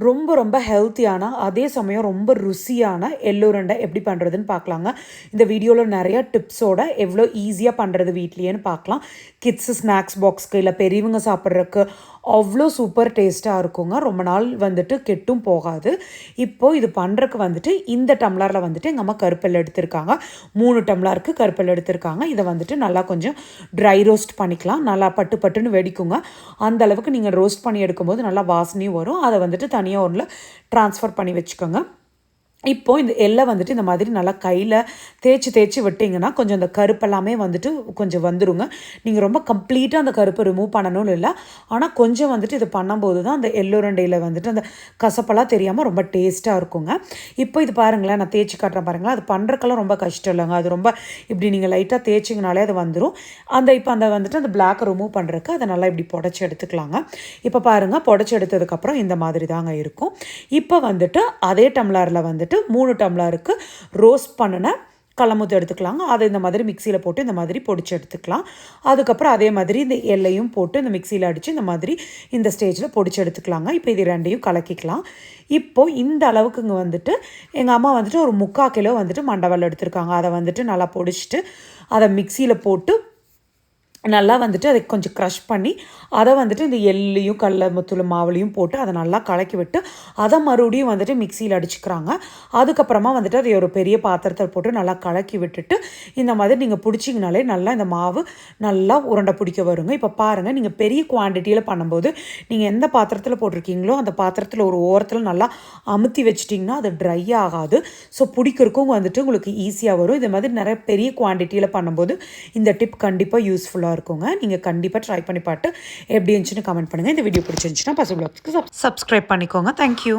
ரொம்ப ரொம்ப ஹெல்த்தியான அதே சமயம் ரொம்ப ருசியான எள்ளு உருண்டை எப்படி பண்ணுறதுன்னு பார்க்கலாங்க. இந்த வீடியோவில் நிறையா டிப்ஸோட எவ்வளோ ஈஸியாக பண்ணுறது வீட்லேயேன்னு பார்க்கலாம். கிட்ஸு ஸ்நாக்ஸ் பாக்ஸ்க்கு இல்லை பெரியவங்க சாப்பிட்றதுக்கு அவ்வளோ சூப்பர் டேஸ்ட்டாக இருக்குங்க. ரொம்ப நாள் வந்துட்டு கெட்டும் போகாது. இப்போது இது பண்ணுறதுக்கு வந்துட்டு இந்த டம்ளரில் வந்துட்டு எங்கள் அம்மா கருப்பெல் எடுத்திருக்காங்க. 3 டம்ளருக்கு கருப்பெல் எடுத்திருக்காங்க. இதை வந்துட்டு நல்லா கொஞ்சம் ட்ரை ரோஸ்ட் பண்ணிக்கலாம். நல்லா பட்டு பட்டுன்னு வெடிக்குங்க. அந்த அளவுக்கு நீங்கள் ரோஸ்ட் பண்ணி எடுக்கும்போது நல்லா வாசனையும் வரும். அதை வந்துட்டு தனியாக ஒன்றில் ட்ரான்ஸ்ஃபர் பண்ணி வச்சுக்கோங்க. இப்போது இந்த எள்ளை வந்துட்டு இந்த மாதிரி நல்லா கையில் தேய்ச்சி விட்டிங்கன்னா கொஞ்சம் அந்த கருப்பெல்லாமே வந்துட்டு கொஞ்சம் வந்துருங்க. நீங்கள் ரொம்ப கம்ப்ளீட்டாக அந்த கருப்பை ரிமூவ் பண்ணணும்னு இல்லை, ஆனால் கொஞ்சம் வந்துட்டு இது பண்ணும்போது தான் அந்த எள்ளுருண்டையில் வந்துட்டு அந்த கசப்பெல்லாம் தெரியாமல் ரொம்ப டேஸ்ட்டாக இருக்குங்க. இப்போ இது பாருங்களேன், நான் தேய்ச்சி காட்டுறேன் பாருங்களேன். அது பண்ணுறக்கெல்லாம் ரொம்ப கஷ்டம் இல்லைங்க. அது ரொம்ப இப்படி நீங்கள் லைட்டாக தேய்ச்சிங்கனாலே அது வந்துடும். இப்போ அந்த வந்துட்டு அந்த பிளாக்கை ரிமூவ் பண்ணுறதுக்கு அதை நல்லா இப்படி புடச்சி எடுத்துக்கலாங்க. இப்போ பாருங்கள், புடச்சி எடுத்ததுக்கப்புறம் இந்த மாதிரி தாங்க இருக்கும். இப்போ வந்துட்டு அதே டம்ளரில் வந்துட்டு 3 டம்ளருக்கு ரோஸ்ட் பண்ணின கடலமுத்து எடுத்துக்கலாங்க. அதை இந்த மாதிரி மிக்சியில் போட்டு இந்த மாதிரி பொடிச்சு எடுத்துக்கலாம். அதுக்கப்புறம் அதே மாதிரி இந்த எல்லையும் போட்டு இந்த மிக்சியில் அடித்து இந்த மாதிரி இந்த ஸ்டேஜில் பொடிச்சு எடுத்துக்கலாங்க. இப்போ இது ரெண்டையும் கலக்கிக்கலாம். இப்போது இந்த அளவுக்குங்க வந்துட்டு எங்கள் அம்மா வந்துட்டு ஒரு 3/4 கிலோ வந்துட்டு மண்டவெல்லம் எடுத்திருக்காங்க. அதை வந்துட்டு நல்லா பொடிச்சிட்டு அதை மிக்சியில் போட்டு நல்லா வந்துட்டு அதை கொஞ்சம் க்ரஷ் பண்ணி அதை வந்துட்டு இந்த எள்ளையும் கடலமுத்து மாவுலையும் போட்டு அதை நல்லா கலக்கி விட்டு அதை மறுபடியும் வந்துட்டு மிக்சியில் அடிச்சுக்கிறாங்க. அதுக்கப்புறமா வந்துட்டு அதை ஒரு பெரிய பாத்திரத்தில் போட்டு நல்லா கலக்கி விட்டுட்டு இந்த மாதிரி நீங்கள் பிடிச்சிங்கனாலே நல்லா இந்த மாவு நல்லா உருண்டை பிடிக்க வருங்க. இப்போ பாருங்கள், நீங்கள் பெரிய குவான்டிட்டியில் பண்ணும்போது நீங்கள் எந்த பாத்திரத்தில் போட்டிருக்கீங்களோ அந்த பாத்திரத்தில் ஒரு ஓரத்தில் நல்லா அமுத்தி வச்சிட்டிங்கன்னா அது ட்ரை ஆகாது. ஸோ பிடிக்கிறக்கும் வந்துட்டு உங்களுக்கு ஈஸியாக வரும். இது மாதிரி நிறைய பெரிய குவான்டிட்டியில் பண்ணும்போது இந்த டிப் கண்டிப்பாக யூஸ்ஃபுல்லாக இருக்குங்க. நீங்கள் கண்டிப்பாக ட்ரை பண்ணி பார்த்து எப்படி இருந்துச்சுன்னு கமெண்ட் பண்ணுங்கள். இந்த வீடியோ பிடிச்சிருந்துச்சுன்னா பசு ப்ளாக்ஸ்க்கு சப்ஸ்கிரைப் பண்ணிக்கோங்க. தேங்க்யூ.